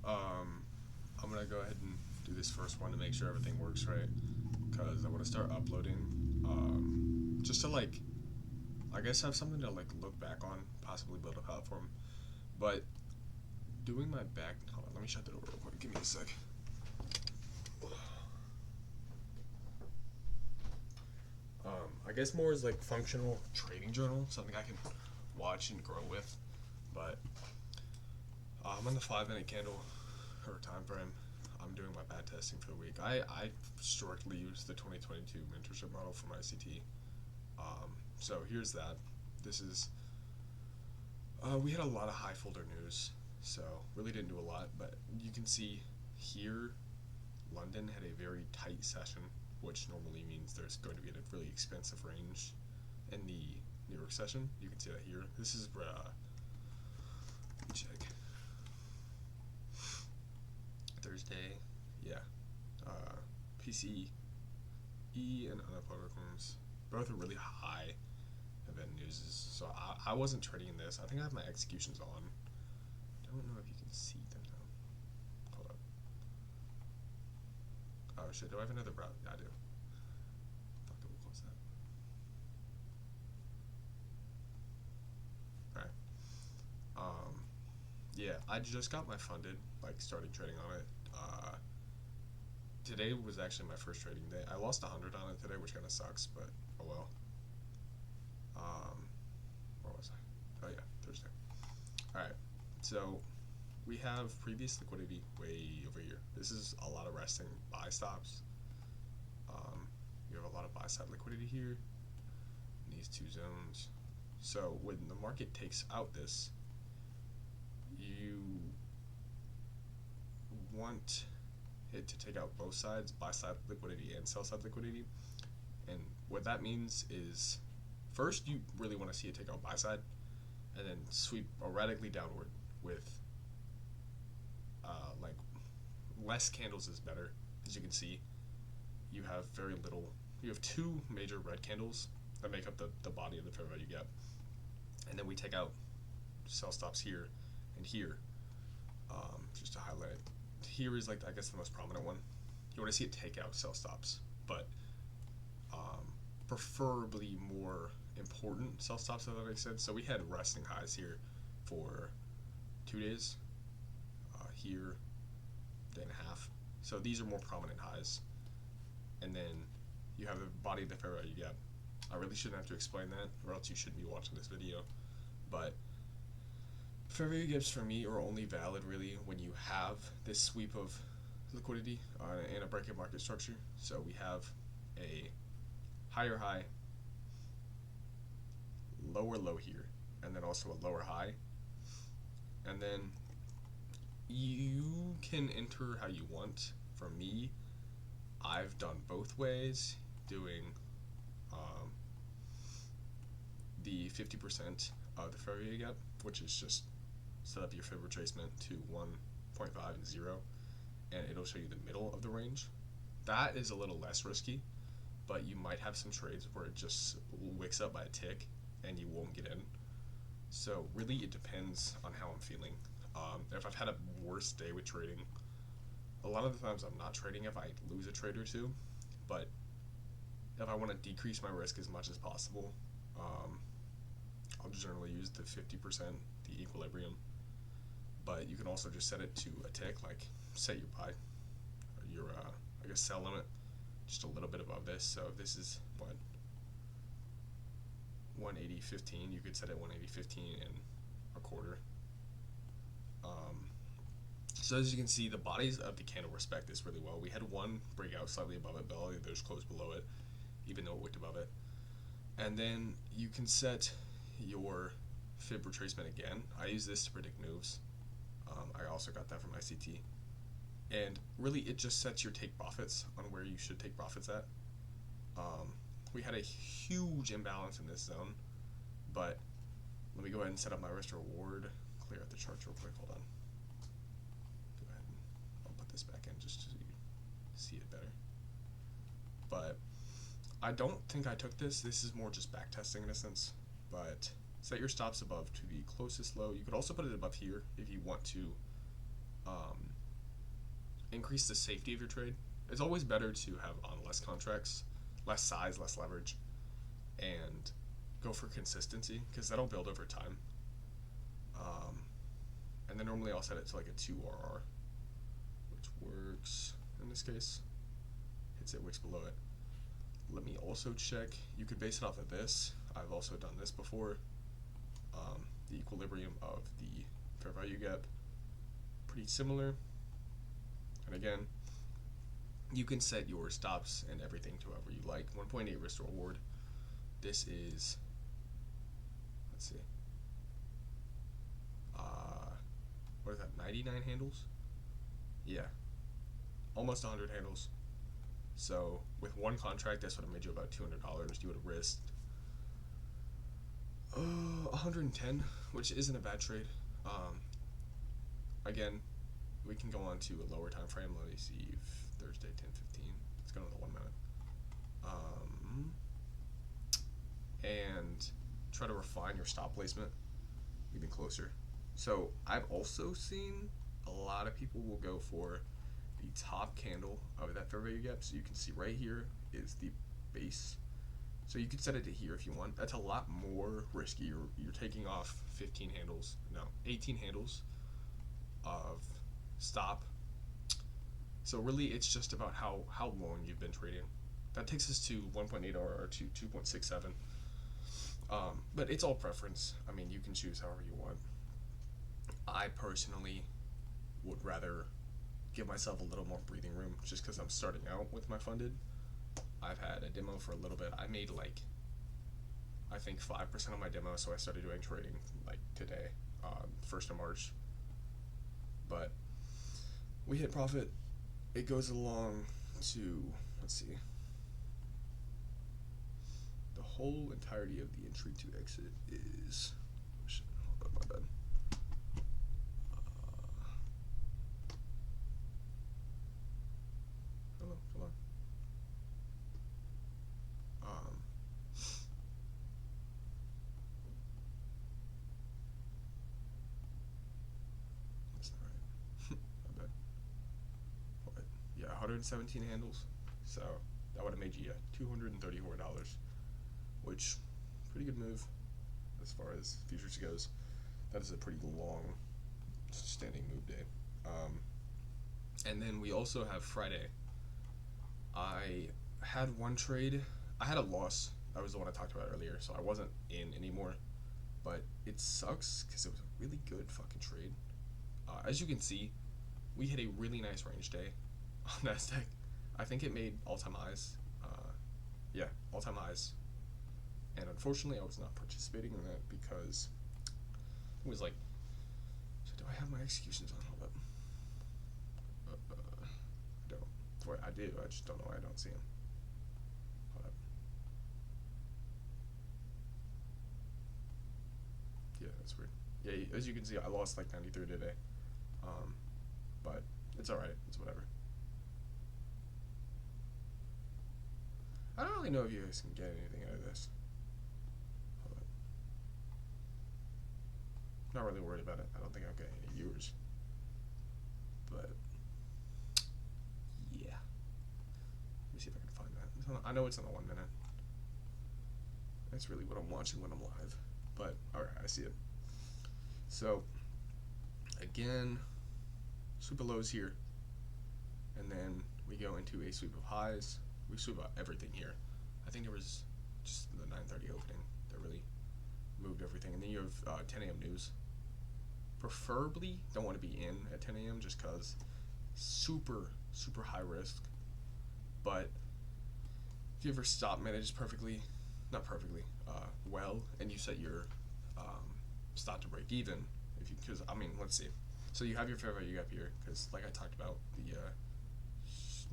I'm gonna go ahead and do this first one to make sure everything works right, because I want to start uploading, just to like, I guess have something to like look back on, possibly build a platform. But doing my back, hold on, let me shut that over real quick. Give me a sec. I guess more as like functional trading journal, something I can watch and grow with. But I'm on the 5 minute candle or time frame. I'm doing my bad testing for the week. I strictly use the 2022 mentorship model for my ICT. So here's that. This is, we had a lot of high folder news, so really didn't do a lot, but you can see here, London had a very tight session, which normally means there's going to be a really expensive range in the New York session. You can see that here. This is, let me check. Thursday, yeah. PCE and unemployment records both are really high event newses. So I wasn't trading in this. I think I have my executions on. Don't know if you can see them though. Hold up. Oh shit, do I have another browser? Yeah, I do. Fuck it, we'll close that. Alright. Yeah, I just got my funded, like started trading on it. Today was actually my first trading day. I lost 100 on it today, which kind of sucks, but oh well. Where was I? Oh yeah, Thursday. Alright, so we have previous liquidity way over here. This is a lot of resting buy stops. You have a lot of buy side liquidity here in these two zones. So when the market takes out this, you want it to take out both sides, buy side liquidity and sell side liquidity. And what that means is, first you really want to see it take out buy side, and then sweep erratically downward with like less candles is better. As you can see, you have very little. You have two major red candles that make up the body of the fair value gap, and then we take out sell stops here and here, just to highlight it. Here is like, I guess, the most prominent one. You want to see it take out sell stops, but preferably more important sell stops, if that makes sense. So we had resting highs here for 2 days, here, day and a half. So these are more prominent highs. And then you have the body of the fair value gap. I really shouldn't have to explain that, or else you should be watching this video. But fair value gaps for me are only valid really when you have this sweep of liquidity and a break-up market structure. So we have a higher high, lower low here, and then also a lower high. And then you can enter how you want. For me, I've done both ways, doing the 50% of the fair value gap, which is just set up your fib retracement to 1.5 and 0, and it'll show you the middle of the range. That is a little less risky, but you might have some trades where it just wicks up by a tick and you won't get in. So really it depends on how I'm feeling. If I've had a worse day with trading, a lot of the times I'm not trading if I lose a trade or two, but if I want to decrease my risk as much as possible, I'll generally use the 50%, the equilibrium. But you can also just set it to a tick, like set your buy, or your I guess sell limit just a little bit above this. So if this is what, 180.15, you could set it 180.15 and a quarter. So as you can see, the bodies of the candle respect this really well. We had one break out slightly above it, but all the others closed below it, even though it wicked above it. And then you can set your fib retracement again. I use this to predict moves. I also got that from ICT. And really it just sets your take profits on where you should take profits at. We had a huge imbalance in this zone, but let me go ahead and set up my risk reward, clear out the charts real quick. Hold on. Go ahead and I'll put this back in just so you see it better. But I don't think I took this. This is more just back testing in a sense. But set your stops above to the closest low. You could also put it above here if you want to increase the safety of your trade. It's always better to have on less contracts, less size, less leverage, and go for consistency because that'll build over time. And then normally I'll set it to like a 2RR, which works in this case. Hits it, wicks below it. Let me also check. You could base it off of this. I've also done this before. The equilibrium of the fair value gap. Pretty similar. And again, you can set your stops and everything to however you like. 1.8 risk to reward. This is, let's see, what is that, 99 handles? Yeah, almost 100 handles. So with one contract, that's what it made you about $200. You would have risked 110, which isn't a bad trade. Again, we can go on to a lower time frame. Let me see, Thursday 10:15. Let's go to the 1 minute. And try to refine your stop placement even closer. So I've also seen a lot of people will go for the top candle of that fair value gap. So you can see right here is the base. So you could set it to here if you want. That's a lot more risky. You're taking off 18 handles of stop. So really it's just about how long you've been trading. That takes us to 1.8 or to 2.67. But it's all preference. I mean, you can choose however you want. I personally would rather give myself a little more breathing room just because I'm starting out with my funded. I've had a demo for a little bit. I made like, I think 5% of my demo, so I started doing trading like today, 1st of March. But we hit profit. It goes along to, let's see, the whole entirety of the entry to exit is, hold on, my bad. Come on. That's not right. My bad. What? Yeah, 117 handles. So that would have made you $234, which pretty good move as far as futures goes. That is a pretty long standing move day. And then we also have Friday. I had one trade. I had a loss. That was the one I talked about earlier, so I wasn't in anymore. But it sucks because it was a really good fucking trade. As you can see, we hit a really nice range day on NASDAQ. I think it made all-time highs. Yeah, all-time highs. And unfortunately, I was not participating in that because it was like, so do I have my executions on? Hold up. I don't. Or I do. I just don't know why I don't see them. Hold up. Yeah, that's weird. Yeah, as you can see, I lost like 93 today. But it's alright. It's whatever. I don't really know if you guys can get anything out of this. Hold up. Not really worried about it. I don't think I'll get any viewers. But yeah. Let me see if I can find that. I know it's in the 1 minute. That's really what I'm watching when I'm live. But alright, I see it. So again, sweep of lows here. And then we go into a sweep of highs. We sweep out everything here. I think there was just the 9:30 opening that really moved everything. And then you have 10 a.m. news. Preferably don't want to be in at 10 a.m. just because super high risk. But if you ever stop manage well, and you set your stop to break even, because I mean, let's see. So you have your fair value gap here, because like I talked about, the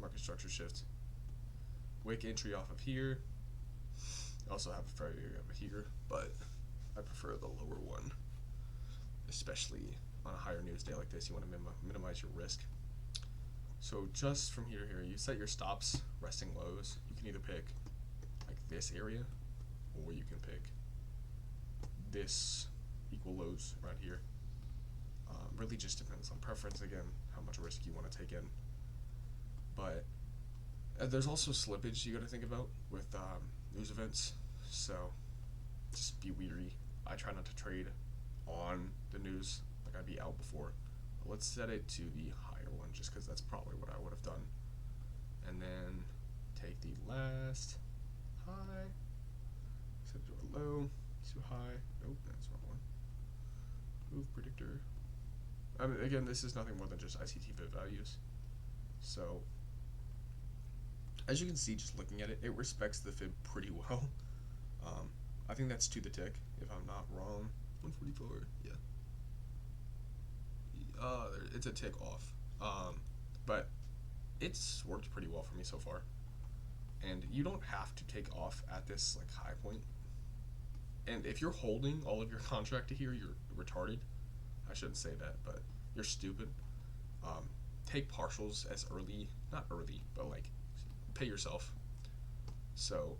market structure shift. Wick entry off of here. I also have a fair value gap here, but I prefer the lower one, especially on a higher news day like this. You want to minimize your risk. So just from here to here, you set your stops, resting lows. You can either pick like this area, or you can pick this equal lows right here. Really just depends on preference again, how much risk you want to take in. But there's also slippage you got to think about with news events. So just be weary. I try not to trade on the news. Like I'd be out before. But let's set it to the higher one just because that's probably what I would have done. And then take the last high. Set it to a low. Too high. Nope, that's the wrong one. Move predictor. I mean, again, this is nothing more than just ICT bit values. So, as you can see, just looking at it, it respects the fib pretty well. I think that's to the tick, if I'm not wrong. 144, yeah. It's a tick off. But it's worked pretty well for me so far. And you don't have to take off at this like high point. And if you're holding all of your contract to here, you're retarded. I shouldn't say that, but you're stupid. Take partials as early, not early, but like pay yourself. So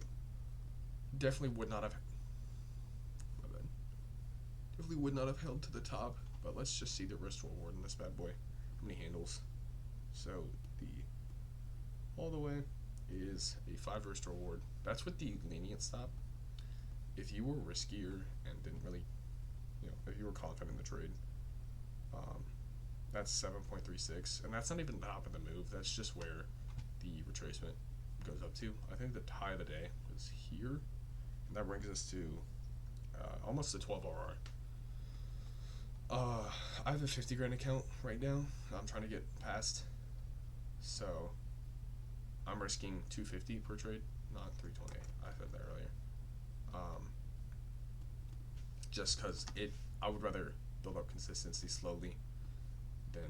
definitely would not have held to the top, but let's just see the risk reward in this bad boy. How many handles? So the all the way is a 5 risk reward. That's with the lenient stop. If you were riskier and didn't really, if you were confident in the trade, that's 7.36, and that's not even the top of the move. That's just where the retracement goes up to. I think the high of the day was here, and that brings us to almost a 12 RR. I have a 50 grand account right now. I'm trying to get past, so I'm risking 250 per trade, not 320. I said that earlier. Just because I would rather build up consistency slowly than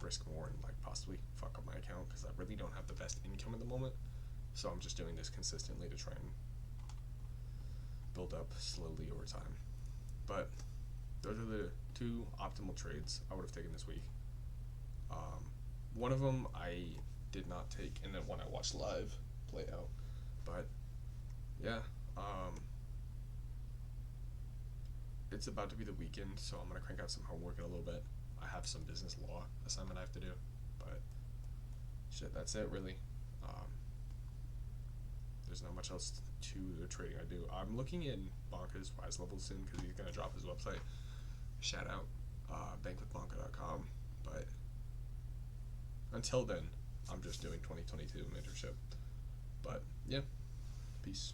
risk more and like possibly fuck up my account, because I really don't have the best income at the moment. So I'm just doing this consistently to try and build up slowly over time. But those are the 2 optimal trades I would have taken this week. One of them I did not take, and then one I watched live play out. But yeah, it's about to be the weekend, so I'm gonna crank out some homework in a little bit. I have some business law assignment I have to do, but shit, that's it really. There's not much else to the trading I do. I'm looking in Bonka's rise level soon because he's gonna drop his website. Shout out, bankwithbonka.com. But until then, I'm just doing 2022 mentorship. But yeah, peace.